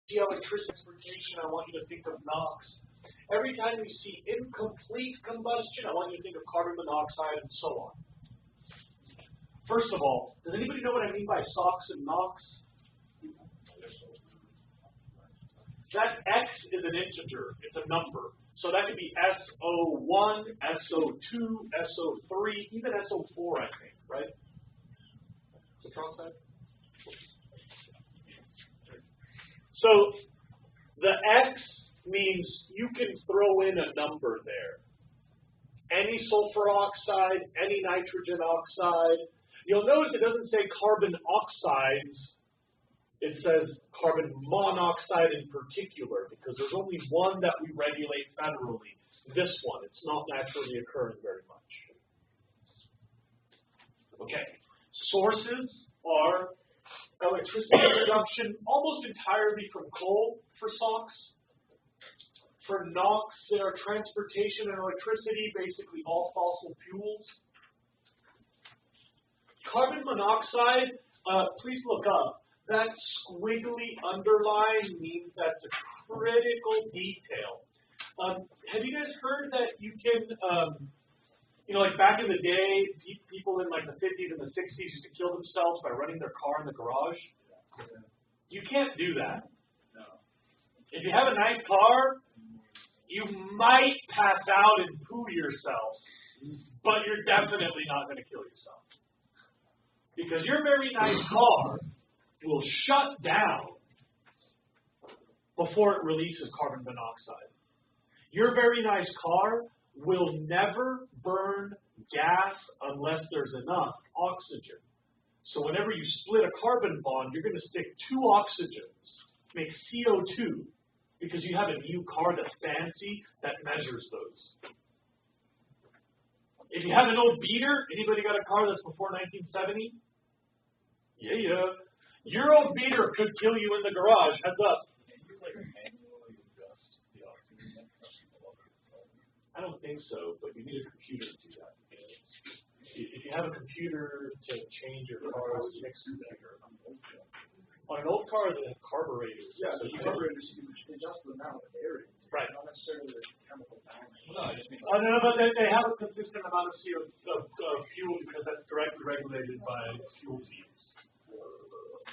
see electricity transportation, I want you to think of NOx. Every time you see incomplete combustion, I want you to think of carbon monoxide and so on. First of all, does anybody know what I mean by SOx and NOx? That X is an integer. It's a number. So that could be SO1, SO2, SO3, even SO4, I think, right? What's wrong with that? So the X means you can throw in a number there. Any sulfur oxide, any nitrogen oxide. You'll notice it doesn't say carbon oxides. It says carbon monoxide in particular, because there's only one that we regulate federally. This one, it's not naturally occurring very much. Okay, sources are electricity production almost entirely from coal for SOx. For NOx, there are transportation and electricity, basically all fossil fuels. Carbon monoxide, please look up. That squiggly underline means that's a critical detail. Have you guys heard that you can, like back in the day, people in like the 50s and the 60s used to kill themselves by running their car in the garage? You can't do that. If you have a nice car, you might pass out and poo yourself, but you're definitely not going to kill yourself. Because your very nice car will shut down before it releases carbon monoxide. Your very nice car will never burn gas unless there's enough oxygen. So whenever you split a carbon bond, you're going to stick two oxygens, make CO2, because you have a new car that's fancy that measures those. If you have an old beater, anybody got a car that's before 1970? Yeah. Your old beater could kill you in the garage. Heads up. I don't think so, but you need a computer to do that. If you have a computer to change your car's mix computer. On an old car, they have carburetors. Yeah, so carburetors you can adjust the amount of air. Right. Not necessarily the chemical balance. No, but they have a consistent amount of fuel because that's directly regulated by fuel feeds.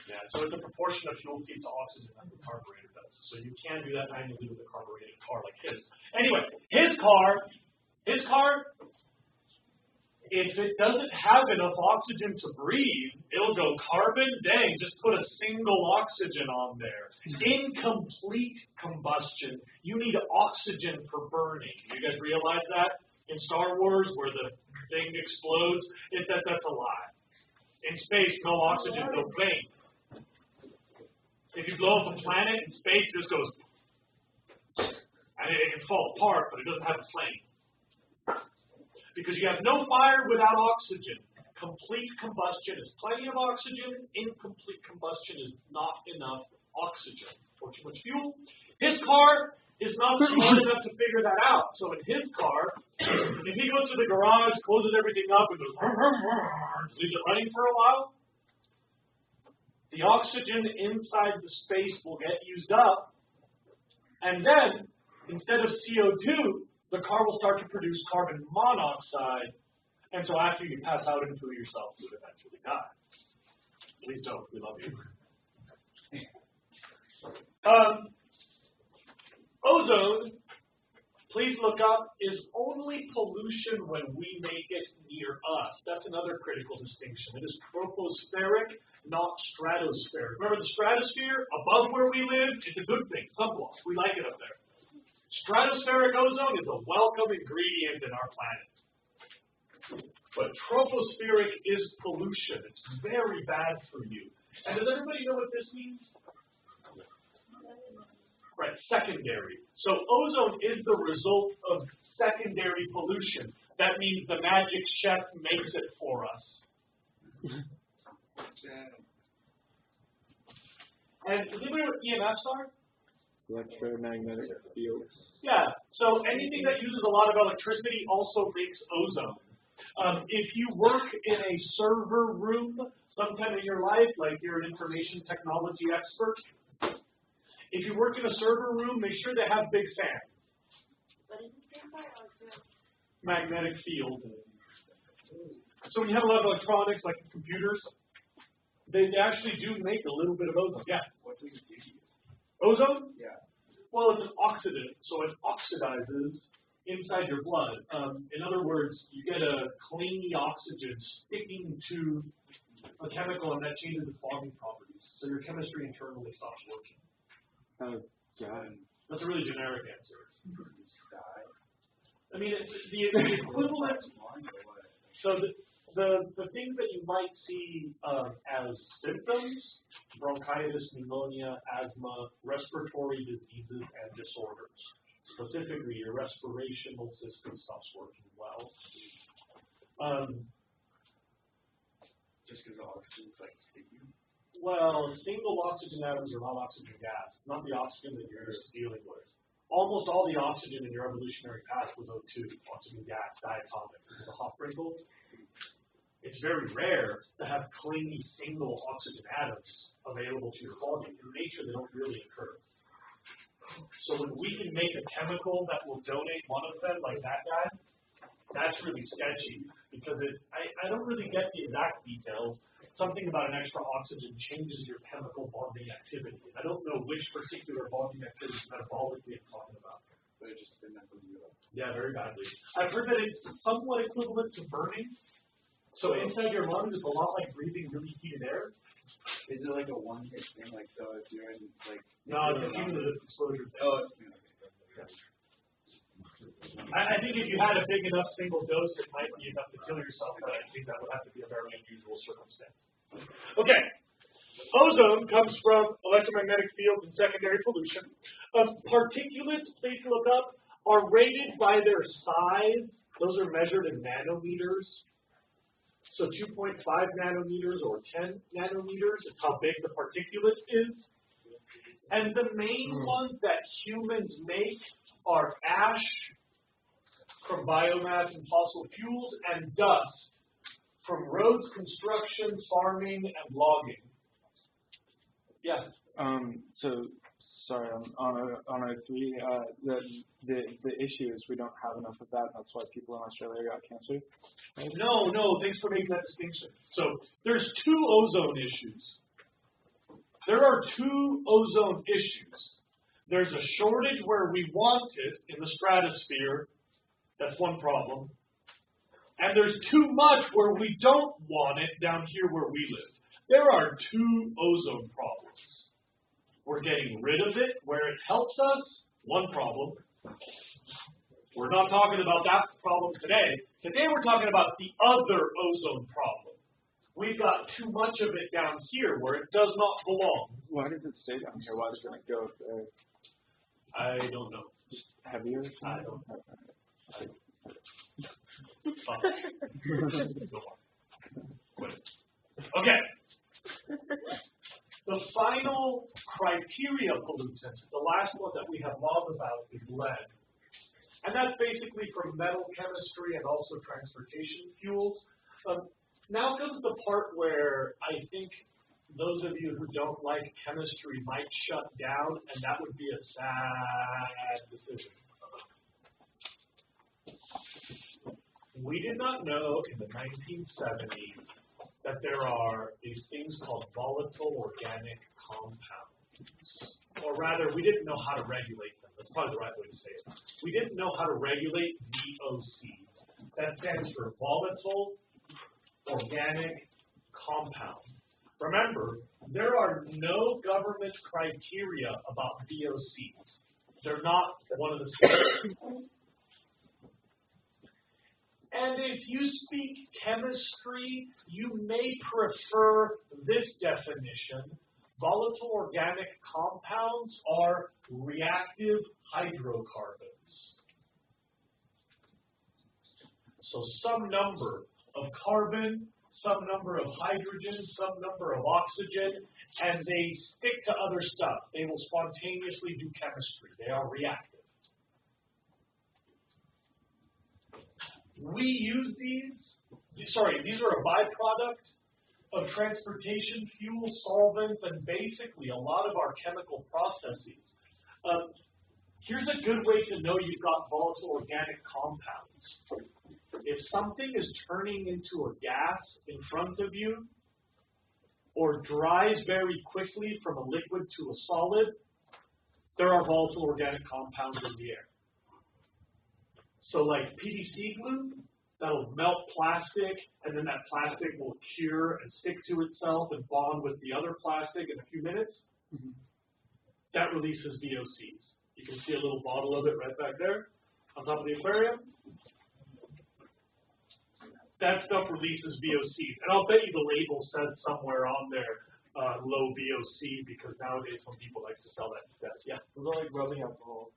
Yeah, so it's a proportion of fuel feed to oxygen that the carburetor does. So you can do that manually with a carbureted car like his. Anyway, his car, if it doesn't have enough oxygen to breathe, it'll go carbon, dang, just put a single oxygen on there. Incomplete combustion, you need oxygen for burning. You guys realize that? In Star Wars, where the thing explodes, that's a lie. In space, no oxygen, no plane. If you blow up a planet in space, this goes, it can fall apart, but it doesn't have a flame. Because you have no fire without oxygen. Complete combustion is plenty of oxygen. Incomplete combustion is not enough oxygen or too much fuel. His car is not smart enough to figure that out. So in his car, if he goes to the garage, closes everything up, and goes, leaves it running for a while, the oxygen inside the space will get used up, and then, instead of CO2, the car will start to produce carbon monoxide, and so after you pass out and poo yourself, you would eventually die. Please don't, we love you. Ozone, please look up, is only pollution when we make it near us. That's another critical distinction. It is tropospheric, not stratospheric. Remember, the stratosphere, above where we live, is a good thing. Subloss. We like it up there. Stratospheric ozone is a welcome ingredient in our planet. But tropospheric is pollution. It's very bad for you. And does everybody know what this means? Right, secondary. So ozone is the result of secondary pollution. That means the magic chef makes it for us. And does anybody know what EMFs are? Electromagnetic fields. Yeah, so anything that uses a lot of electricity also makes ozone. If you work in a server room sometime in your life, like you're an information technology expert, If you work in a server room, make sure they have big fans. Magnetic field. So when you have a lot of electronics, like computers, they actually do make a little bit of ozone. Yeah. What do you use? Ozone? Yeah. Well, it's an oxidant, so it oxidizes inside your blood. In other words, you get a clean oxygen sticking to a chemical, and that changes its bonding properties. So your chemistry internally stops working. Oh, God. That's a really generic answer. I mean, it's the equivalent. So the things that you might see as symptoms: bronchitis, pneumonia, asthma, respiratory diseases, and disorders. Specifically, your respirational system stops working well. Just because the oxygen's like sticky? Well, single oxygen atoms are not oxygen gas, not the oxygen that you're dealing with. Almost all the oxygen in your evolutionary path was O2, oxygen gas, diatomic, because of Hofbrinkel. It's very rare to have clingy single oxygen atoms available to your body. In nature, they don't really occur. So when we can make a chemical that will donate one of them, like that guy, that's really sketchy, because I don't really get the exact details. Something about an extra oxygen changes your chemical bonding activity. I don't know which particular bonding activity metabolically I'm talking about. But it just didn't have to do that. Yeah, very badly. I've heard that it's somewhat equivalent to burning. So inside your lungs, it's a lot like breathing really heated air. Is it like a one-hit thing? Like, so if you're in, like... No, it's a cumulative exposure thing. Oh, it's... I think if you had a big enough single dose, it might be enough to kill yourself, but I think that would have to be a very unusual circumstance. Okay. Ozone comes from electromagnetic fields and secondary pollution. Particulates, please look up, are rated by their size. Those are measured in nanometers. So 2.5 nanometers or 10 nanometers is how big the particulate is. And the main ones that humans make are ash from biomass and fossil fuels and dust from roads, construction, farming, and logging. Yeah. So sorry, on O3, the issue is we don't have enough of that. That's why people in Australia got cancer. Right? No, thanks for making that distinction. So there's two ozone issues. There are two ozone issues. There's a shortage where we want it in the stratosphere. That's one problem. And there's too much where we don't want it down here where we live. There are two ozone problems. We're getting rid of it where it helps us, one problem. We're not talking about that problem today. Today we're talking about the other ozone problem. We've got too much of it down here where it does not belong. Why does it stay down here? Why doesn't it go there? I don't know. Just heavier? I don't know. Okay. The final criteria pollutant, the last one that we have laws about, is lead. And that's basically from metal chemistry and also transportation fuels. Now comes the part where I think those of you who don't like chemistry might shut down, and that would be a sad decision. We did not know in the 1970s that there are these things called volatile organic compounds. Or rather, we didn't know how to regulate them. That's probably the right way to say it. We didn't know how to regulate VOCs. That stands for volatile organic compound. Remember, there are no government criteria about VOCs. They're not one of the standards. And if you speak chemistry, you may prefer this definition. Volatile organic compounds are reactive hydrocarbons. So some number of carbon, some number of hydrogen, some number of oxygen, and they stick to other stuff. They will spontaneously do chemistry. They are reactive. We use these are a byproduct of transportation fuel solvents and basically a lot of our chemical processes. Here's a good way to know you've got volatile organic compounds. If something is turning into a gas in front of you, or dries very quickly from a liquid to a solid, there are volatile organic compounds in the air. So like PVC glue, that'll melt plastic, and then that plastic will cure and stick to itself and bond with the other plastic in a few minutes. That releases VOCs. You can see a little bottle of it right back there on top of the aquarium. That stuff releases VOCs. And I'll bet you the label says somewhere on there, low VOC, because nowadays some people like to sell that stuff. Yeah? It's like rubbing alcohol.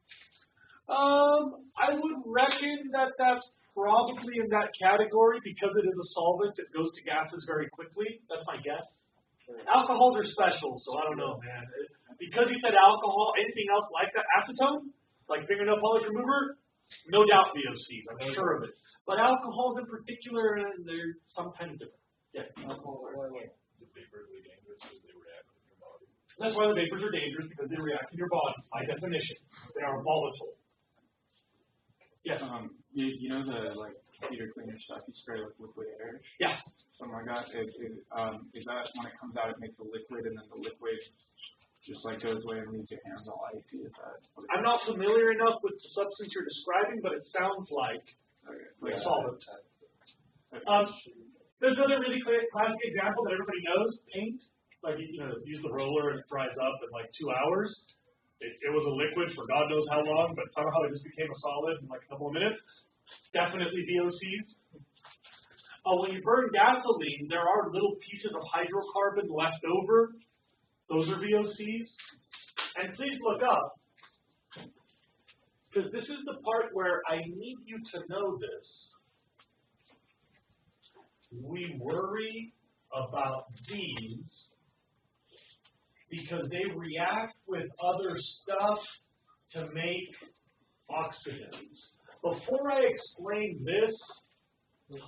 I would reckon that that's probably in that category because it is a solvent that goes to gases very quickly. That's my guess. Alcohols are special, so I don't know, man. Because you said alcohol, anything else like that, acetone, like fingernail polish remover, no doubt VOCs, I'm sure of it. But alcohols in particular, they're sometimes different. Yeah. Alcohol, The vapors are dangerous because they react with your body. That's why the vapors are dangerous, because they react in your body, by definition. They are volatile. Yes. You know the like computer cleaner stuff you spray with liquid air? Yeah. Something like that. Is that when it comes out, it makes a liquid, and then the liquid just like goes away and leaves your hands all icy? Is that? I'm not familiar enough with the substance you're describing, but it sounds like Okay. solvent. Okay. There's another really classic example that everybody knows: paint. Like use the roller and it dries up in like 2 hours. It was a liquid for God knows how long, but somehow it just became a solid in like a couple of minutes. Definitely VOCs. When you burn gasoline, there are little pieces of hydrocarbon left over. Those are VOCs. And please look up, because this is the part where I need you to know this. We worry about these because they react with other stuff to make oxygens. Before I explain this,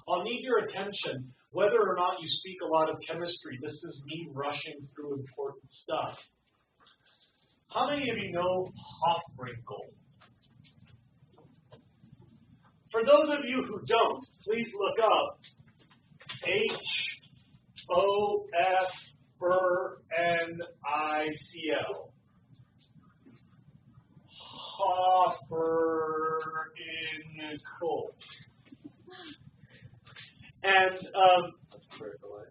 I'll need your attention. Whether or not you speak a lot of chemistry, this is me rushing through important stuff. How many of you know Hofbrinkel? For those of you who don't, please look up Hofbrinkel. Hofbrinkel. And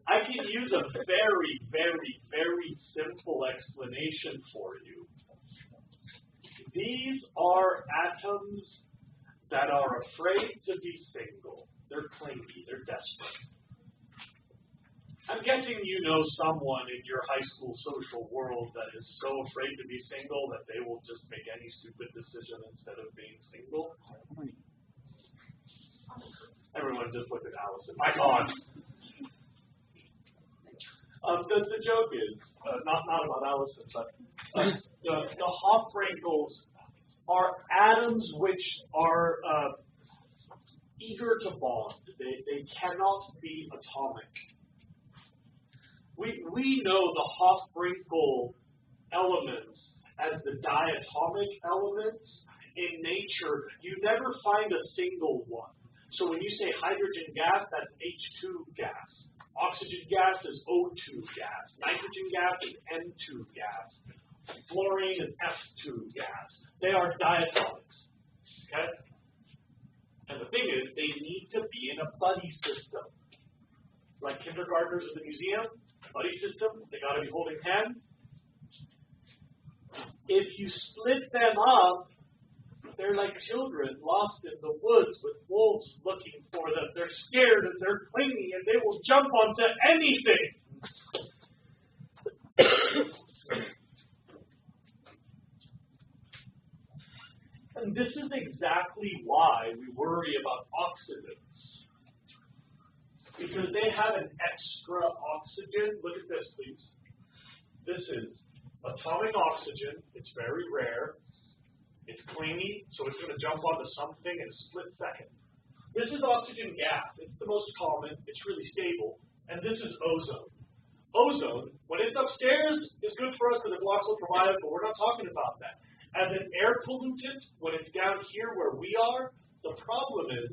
I can use a very, very, very simple explanation for you. These are atoms that are afraid to be single. They're clingy. They're desperate. I'm guessing you know someone in your high school social world that is so afraid to be single that they will just make any stupid decision instead of being single. Everyone just looked at Allison. My God. The joke is, not about Allison, but the Hofbrinkels are atoms which are eager to bond. They cannot be atomic. We know the Hofbrinkel elements as the diatomic elements. In nature, you never find a single one. So when you say hydrogen gas, that's H2 gas. Oxygen gas is O2 gas. Nitrogen gas is N2 gas. Fluorine is F2 gas. They are diatomics. Okay? And the thing is, they need to be in a buddy system. Like kindergartners in the museum, buddy system, they got to be holding hands. If you split them up, they're like children lost in the woods with wolves looking for them. They're scared and they're clingy and they will jump onto anything. And this is exactly why we worry about oxidants. Because they have an extra oxygen. Look at this, please. This is atomic oxygen. It's very rare. It's clingy, so it's going to jump onto something in a split second. This is oxygen gas. It's the most common. It's really stable. And this is ozone. Ozone, when it's upstairs, is good for us because it blocks ultraviolet, but we're not talking about that. As an air pollutant, down here where we are, the problem is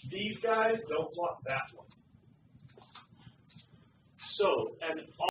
these guys don't want that one. So, and